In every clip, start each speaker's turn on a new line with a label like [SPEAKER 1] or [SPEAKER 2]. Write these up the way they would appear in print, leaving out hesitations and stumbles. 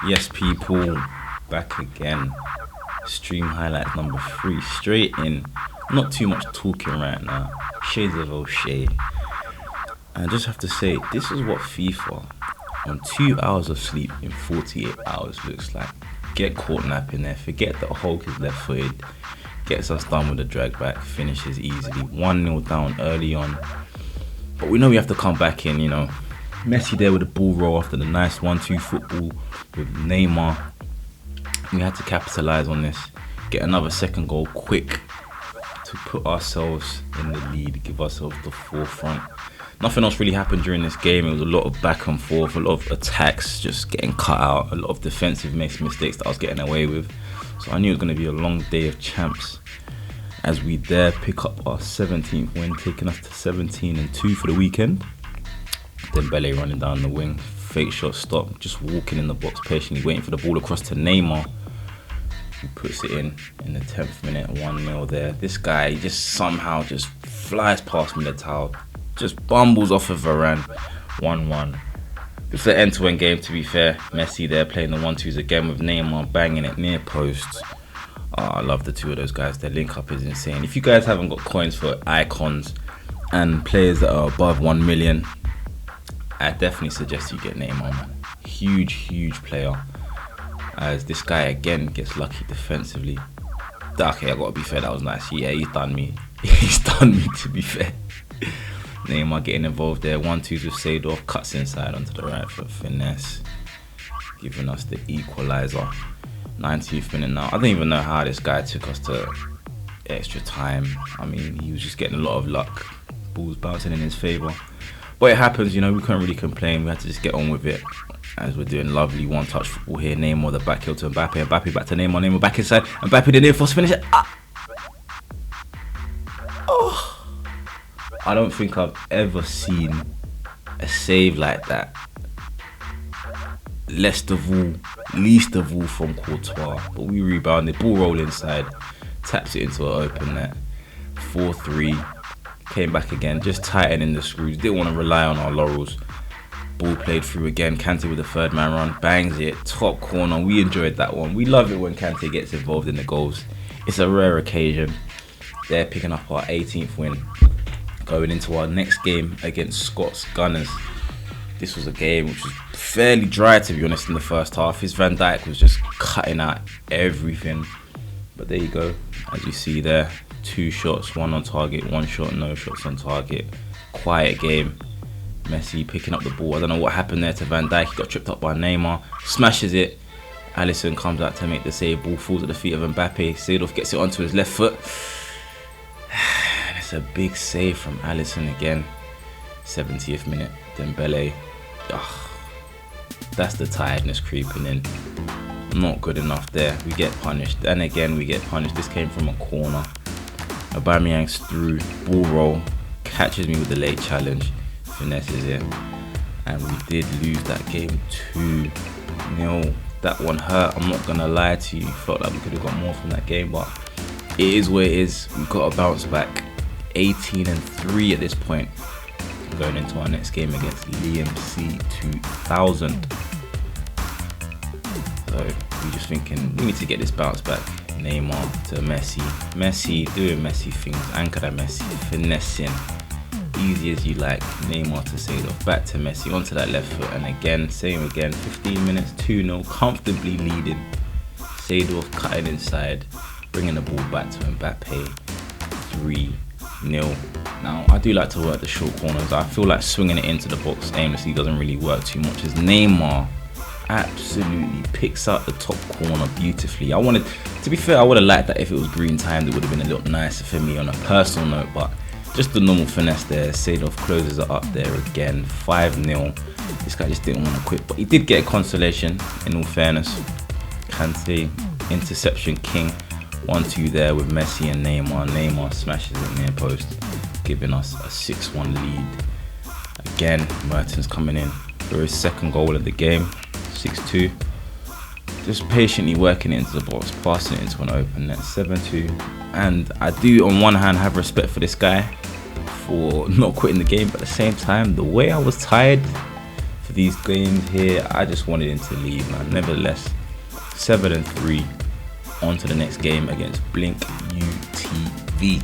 [SPEAKER 1] Yes, people, back again. Stream highlight number 3, straight in. Not too much talking right now. Shades of O'Shea. And I just have to say, this is what FIFA on 2 hours of sleep in 48 hours looks like. Get caught napping there. Forget that Hulk is left footed. Gets us done with the drag back. Finishes easily. 1-0 down early on. But we know we have to come back in, Messi there with the ball roll after the nice 1-2 football with Neymar. We had to capitalise on this, get another second goal quick to put ourselves in the lead, give ourselves the forefront. Nothing else really happened during this game. It was a lot of back and forth, a lot of attacks just getting cut out, a lot of defensive mistakes that I was getting away with. So I knew it was going to be a long day of champs as we there pick up our 17th win, taking us to 17-2 for the weekend. Dembele running down the wing, fake shot stop, just walking in the box patiently, waiting for the ball across to Neymar, who puts it in the 10th minute, 1-0 there. This guy just somehow just flies past Militao, just bumbles off of Varane, 1-1. It's an end-to-end game, to be fair. Messi there playing the 1-2s again with Neymar banging it near post. Oh, I love the two of those guys. Their link up is insane. If you guys haven't got coins for icons and players that are above 1 million, I definitely suggest you get Neymar, man. Huge player. As this guy again gets lucky defensively. Okay, I gotta be fair, that was nice. Yeah, he's done me. He's done me, to be fair. Neymar getting involved there. 1-2s with Seedorf, cuts inside onto the right for finesse, giving us the equalizer. 19th minute now. I don't even know how this guy took us to extra time. I mean, he was just getting a lot of luck. Balls bouncing in his favour. But it happens, we couldn't really complain. We had to just get on with it as we're doing lovely one-touch football here. Neymar, the back heel to Mbappe. Mbappe back to Neymar. Neymar back inside. Mbappe the near force finish. Oh. I don't think I've ever seen a save like that. Least of all from Courtois. But we rebounded. Ball roll inside. Taps it into an open net. 4-3. Came back again, just tightening the screws. Didn't want to rely on our laurels. Ball played through again. Kante with the third man run, bangs it, top corner. We enjoyed that one. We love it when Kante gets involved in the goals. It's a rare occasion. They're picking up our 18th win, going into our next game against Scots Gunners. This was a game which was fairly dry, to be honest, in the first half. His Van Dijk was just cutting out everything. But there you go, as you see there. 2 shots, 1 on target, 1 shot, no shots on target. Quiet game. Messi picking up the ball. I don't know what happened there to Van Dijk. He got tripped up by Neymar. Smashes it. Alisson comes out to make the save. Ball falls at the feet of Mbappe. Seedorf gets it onto his left foot. It's a big save from Alisson again. 70th minute. Dembele. That's the tiredness creeping in. Not good enough there. We get punished. And again, we get punished. This came from a corner. Aubameyang's through, ball roll, catches me with the late challenge, finesses it, and we did lose that game 2-0. That one hurt, I'm not gonna lie to you. Felt like we could have got more from that game, but it is what it is. We've got to bounce back. 18-3 at this point, going into our next game against Liam C 2000. So we're just thinking we need to get this bounce back. Neymar to Messi. Messi doing Messi things. Ankara Messi. Finessing. Easy as you like. Neymar to Seedorf. Back to Messi. Onto that left foot. And again, same again. 15 minutes. 2-0. Comfortably leading. Seedorf cutting inside. Bringing the ball back to Mbappe. 3-0. Now, I do like to work the short corners. I feel like swinging it into the box aimlessly doesn't really work too much. As Neymar absolutely picks up the top corner beautifully. To be fair, I would have liked that if it was green timed. It would have been a little nicer for me on a personal note, but just the normal finesse there. Seedorf closes it up there again. 5-0. This guy just didn't want to quit, but he did get a consolation, in all fairness. Kante, interception king. 1-2 there with Messi and Neymar. Neymar smashes it near post, giving us a 6-1 lead. Again, Mertens coming in for his second goal of the game. 6-2. Just patiently working it into the box, passing it into an open net. 7-2. And I do, on one hand, have respect for this guy for not quitting the game, but at the same time, the way I was tired, for these games here. I just wanted him to lead, man. Nevertheless, 7-3 on to the next game against Blink UTV.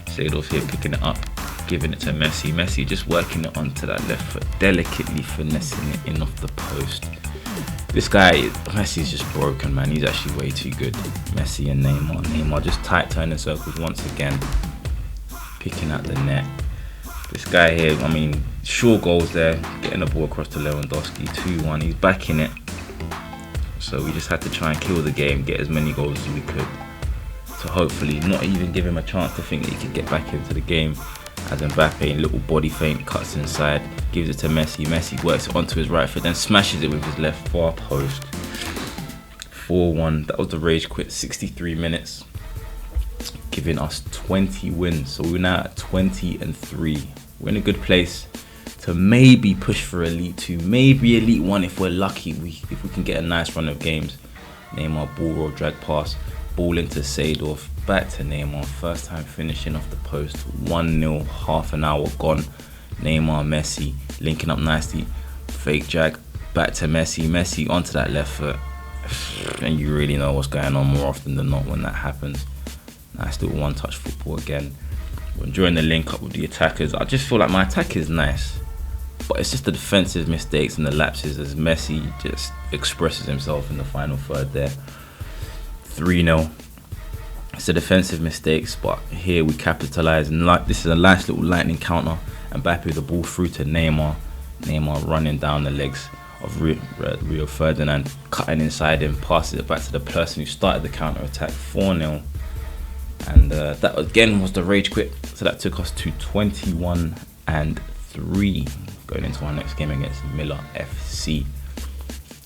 [SPEAKER 1] Seedorf here picking it up, giving it to Messi. Messi just working it onto that left foot, delicately finessing it in off the post. This guy, Messi's just broken, man. He's actually way too good. Messi and Neymar. Neymar just tight turning circles once again, picking at the net. This guy here, I mean, sure goals there, getting the ball across to Lewandowski, 2-1. He's back in it. So we just had to try and kill the game, get as many goals as we could, to hopefully not even give him a chance to think that he could get back into the game. As Mbappe, in little body feint, cuts inside, gives it to Messi. Messi works it onto his right foot, then smashes it with his left far post. 4-1. That was the rage quit. 63 minutes, giving us 20 wins. So we're now at 20-3. We're in a good place to maybe push for Elite 2, maybe Elite 1 if we're lucky. If we can get a nice run of games. Neymar ball roll, drag pass, ball into Seedorf, back to Neymar. First time finishing off the post. 1-0, half an hour gone. Neymar, Messi linking up nicely. Fake drag, back to Messi. Messi onto that left foot. And you really know what's going on more often than not when that happens. Nice little one-touch football again. We're enjoying the link up with the attackers. I just feel like my attack is nice, but it's just the defensive mistakes and the lapses as Messi just expresses himself in the final third there. 3-0. It's the defensive mistakes, but here we capitalise. And like, this is a nice little lightning counter. Mbappe with the ball through to Neymar. Neymar running down the legs of Rio Ferdinand, cutting inside him, passes it back to the person who started the counter attack. 4-0. And that again was the rage quit. So that took us to 21-3 going into our next game against Miller FC.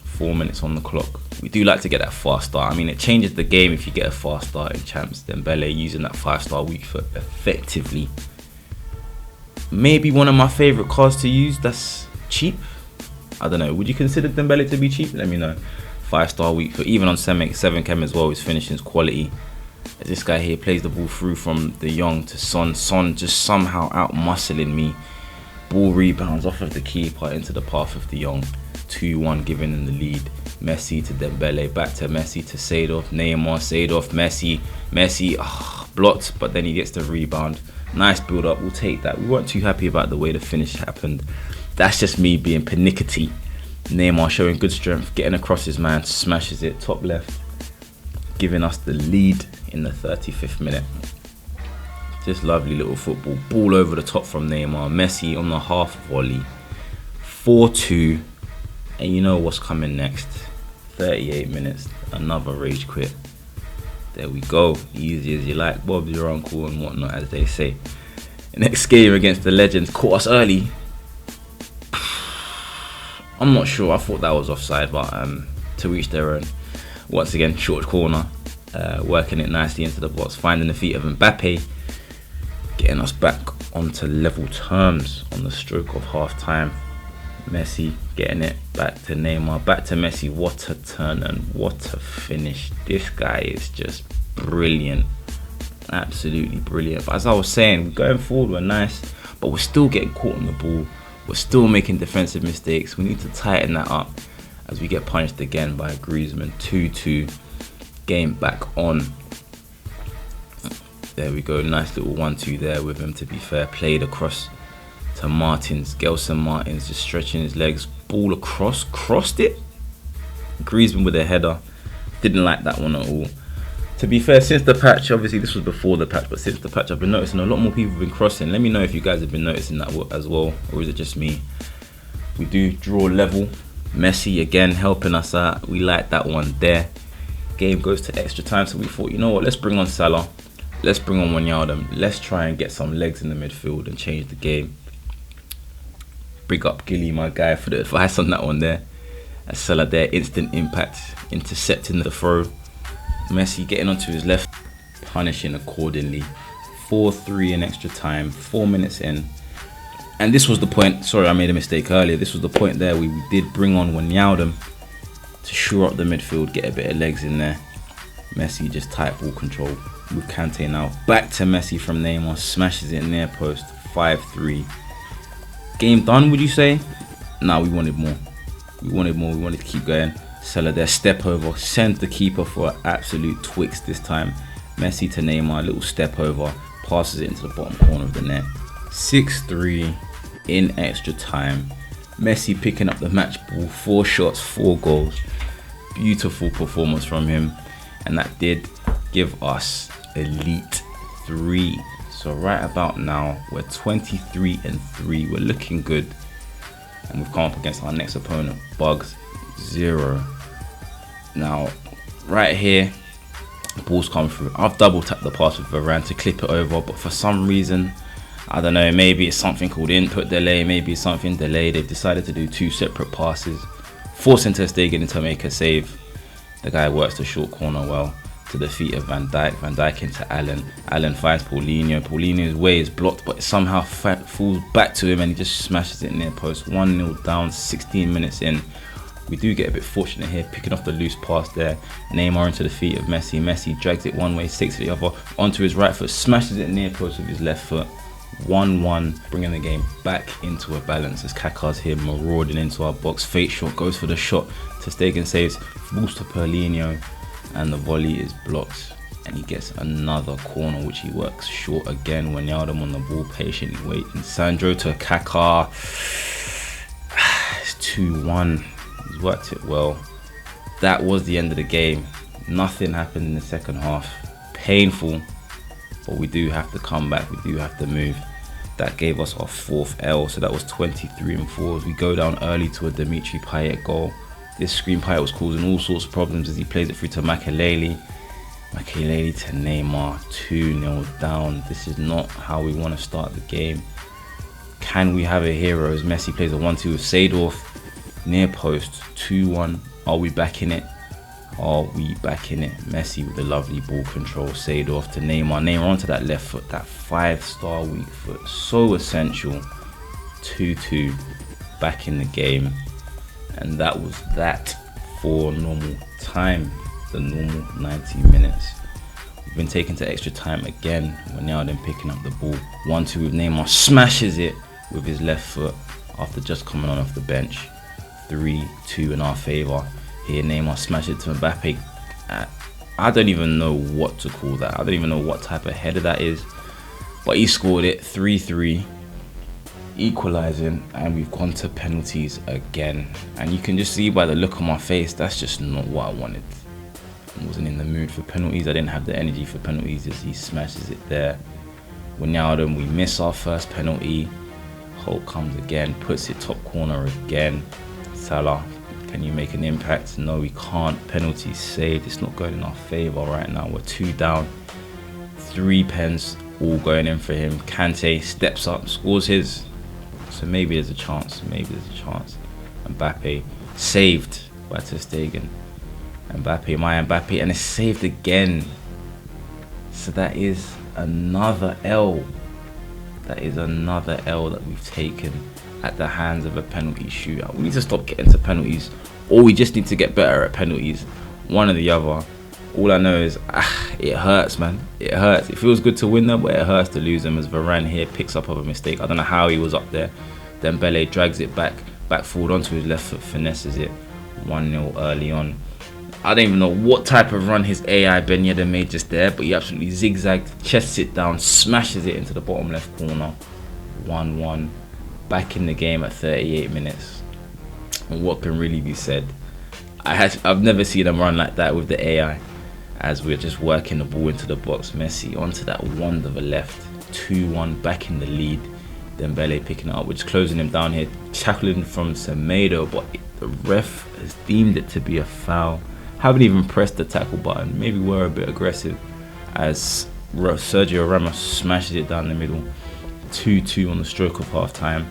[SPEAKER 1] 4 minutes on the clock. We do like to get that fast start. I mean, it changes the game if you get a fast start in Champs. Dembele using that 5-star weak foot effectively. Maybe one of my favourite cards to use that's cheap. I don't know. Would you consider Dembele to be cheap? Let me know. 5-star weak foot. Even on 7 chem as well, his finishing's quality. As this guy here plays the ball through from De Jong to Son. Son just somehow out-muscling me. Ball rebounds off of the keeper into the path of De Jong. 2-1 giving him the lead. Messi to Dembele, back to Messi to Seedorf, Neymar, Seedorf, Messi, blocked, but then he gets the rebound. Nice build up, we'll take that. We weren't too happy about the way the finish happened. That's just me being pernickety. Neymar showing good strength, getting across his man, smashes it, top left, giving us the lead in the 35th minute. Just lovely little football. Ball over the top from Neymar. Messi on the half volley. 4-2. And you know what's coming next. 38 minutes. Another rage quit. There we go. Easy as you like. Bob's your uncle and whatnot, as they say. The next game against the Legends caught us early. I'm not sure. I thought that was offside, but to reach their own. Once again, short corner. Working it nicely into the box. Finding the feet of Mbappe. Getting us back onto level terms on the stroke of half time. Messi getting it back to Neymar, back to Messi. What a turn and what a finish. This guy is just brilliant. Absolutely brilliant. But as I was saying, going forward we're nice, but we're still getting caught on the ball. We're still making defensive mistakes. We need to tighten that up as we get punished again by Griezmann. 2-2. Game back on. There we go. Nice little 1-2 there with him, to be fair. Played across to Martins. Gelson Martins just stretching his legs. Ball across. Crossed it. Griezmann with a header. Didn't like that one at all. To be fair, since the patch, obviously this was before the patch, but since the patch I've been noticing a lot more people have been crossing. Let me know if you guys have been noticing that as well, or is it just me? We do draw level. Messi again helping us out. We like that one there. Game goes to extra time, so we thought, you know what, let's bring on Salah. Let's bring on Wijnaldum. Let's try and get some legs in the midfield and change the game. Big up Gilly, my guy, for the advice on that one there. As Salah there, instant impact, intercepting the throw. Messi getting onto his left, punishing accordingly. 4-3 in extra time, 4 minutes in. And this was the point, sorry I made a mistake earlier, this was the point there we did bring on Wijnaldum to shore up the midfield, get a bit of legs in there. Messi just tight ball control with Kante now. Back to Messi from Neymar, smashes it in near post, 5-3. game done, would you say? Nah, we wanted more. We wanted more. We wanted to keep going. Salah there, step over, sends the keeper for an absolute twix this time. Messi to Neymar, little step over, passes it into the bottom corner of the net. 6-3 in extra time. Messi picking up the match ball, 4 shots, 4 goals. Beautiful performance from him, and that did give us Elite 3. So right about now, we're 23-3. We're looking good, and we've come up against our next opponent, Bugs 0. Now, right here, the ball's come through. I've double tapped the pass with Varane to clip it over, but for some reason, I don't know, maybe it's something called input delay, maybe it's something delayed. They've decided to do 2 separate passes, forcing Ter Stegen to make a save. The guy works the short corner well to the feet of Van Dijk. Van Dijk into Allen. Allen finds Paulinho. Paulinho's way is blocked, but it somehow falls back to him and he just smashes it near post. 1-0 down, 16 minutes in. We do get a bit fortunate here, picking off the loose pass there. Neymar into the feet of Messi. Messi drags it one way, sticks to the other, onto his right foot, smashes it near post with his left foot. 1-1, bringing the game back into a balance as Kaká's here marauding into our box. Fate shot, goes for the shot. Ter Stegen saves, falls to Paulinho, and the volley is blocked. And he gets another corner, which he works short again. Wijnaldum on the ball, patiently waiting. Sandro to Kaká. It's 2-1. He's worked it well. That was the end of the game. Nothing happened in the second half. Painful, but we do have to come back. We do have to move. That gave us our 4th L, so that was 23-4. As we go down early to a Dimitri Payet goal. This screen Payet was causing all sorts of problems as he plays it through to Makelele. Makelele to Neymar, 2-0 down. This is not how we want to start the game. Can we have a hero as Messi plays a 1-2 with Seedorf? Near post, 2-1. Are we back in it? Are we back in it? Messi with the lovely ball control. Seedorf to Neymar. Neymar onto that left foot, that 5-star weak foot. So essential. 2-2. Back in the game. And that was that for normal time. The normal 90 minutes. We've been taken to extra time again. Wijnaldum picking up the ball. 1-2 with Neymar. Smashes it with his left foot after just coming on off the bench. 3-2 in our favour. Here Neymar smashes it to Mbappe. I don't even know what to call that. I don't even know what type of header that is. But he scored it. 3-3. Equalising, and we've gone to penalties again. And you can just see by the look on my face, that's just not what I wanted. I wasn't in the mood for penalties. I didn't have the energy for penalties as he smashes it there. Wijnaldum, we miss our first penalty. Holt comes again, puts it top corner again. Salah, can you make an impact? No, we can't. Penalty saved. It's not going in our favour right now. We're 2 down. 3 pens all going in for him. Kante steps up, scores his. So maybe there's a chance. Maybe there's a chance. Mbappe saved by Ter Stegen. Mbappe, my Mbappe, and it's saved again. So that is another L. That is another L that we've taken at the hands of a penalty shootout. We need to stop getting to penalties, or we just need to get better at penalties. One or the other. All I know is, it hurts, man. It hurts. It feels good to win them, but it hurts to lose them. As Varane here picks up of a mistake. I don't know how he was up there. Dembele drags it back forward onto his left foot, finesses it. 1-0 early on. I don't even know what type of run his AI Ben Yedder made just there, but he absolutely zigzagged, chests it down, smashes it into the bottom left corner. 1-1. Back in the game at 38 minutes. And what can really be said? I've never seen him run like that with the AI. As we're just working the ball into the box. Messi onto that wand of a left. 2-1, back in the lead. Dembele picking it up. We're just closing him down here. Tackling from Semedo, but the ref has deemed it to be a foul. Haven't even pressed the tackle button. Maybe we're a bit aggressive. As Sergio Ramos smashes it down the middle. 2-2 on the stroke of half time.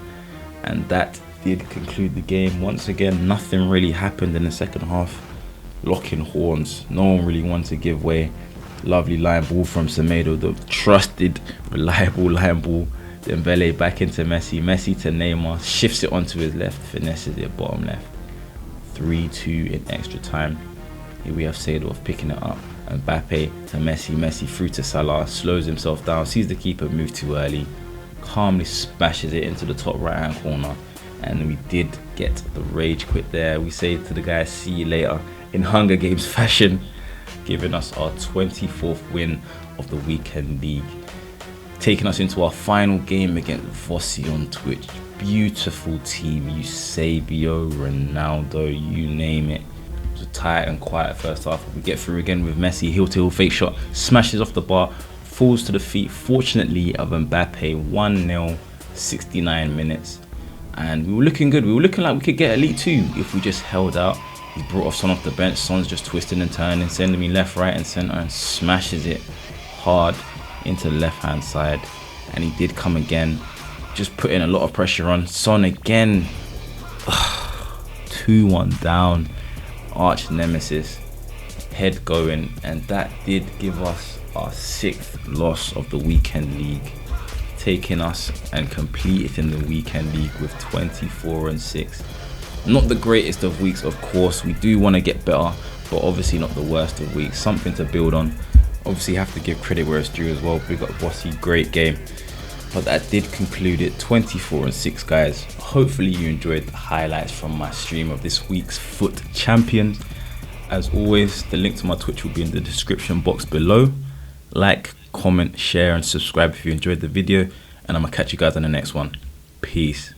[SPEAKER 1] And that did conclude the game. Once again, nothing really happened in the second half. Locking horns. No one really wanted to give way. Lovely line ball from Semedo, the trusted, reliable line ball. Dembele back into Messi. Messi to Neymar. Shifts it onto his left. Finesses it bottom left. 3-2 in extra time. Here we have Seedorf picking it up. Mbappe to Messi. Messi through to Salah. Slows himself down. Sees the keeper move too early. calmly smashes it into the top right hand corner, and we did get the rage quit there. We say to the guy, see you later, in Hunger Games fashion, giving us our 24th win of the weekend league, taking us into our final game against Vossi on Twitch. Beautiful team, Eusebio, Ronaldo, you name it. It was a tight and quiet first half. We get through again with Messi, heel to heel fake shot, smashes off the bar, falls to the feet, fortunately, of Mbappe. 1-0, 69 minutes. And we were looking good. We were looking like we could get Elite 2 if we just held out. He brought off Son off the bench. Son's just twisting and turning, sending me left, right and centre, and smashes it hard into the left hand side. And he did come again, just putting a lot of pressure on. Son again. 2-1 down. Arch nemesis. Head going. And that did give us our 6th loss of the weekend league, taking us and completing the weekend league with 24-6. Not the greatest of weeks, of course. We do want to get better, but obviously not the worst of weeks. Something to build on. Obviously have to give credit where it's due as well. We got Bossy, great game. But that did conclude it, 24-6, guys. Hopefully you enjoyed the highlights from my stream of this week's FUT Champions. As always, the link to my Twitch will be in the description box below. Like, comment, share and subscribe if you enjoyed the video, and I'm gonna catch you guys on the next one. Peace.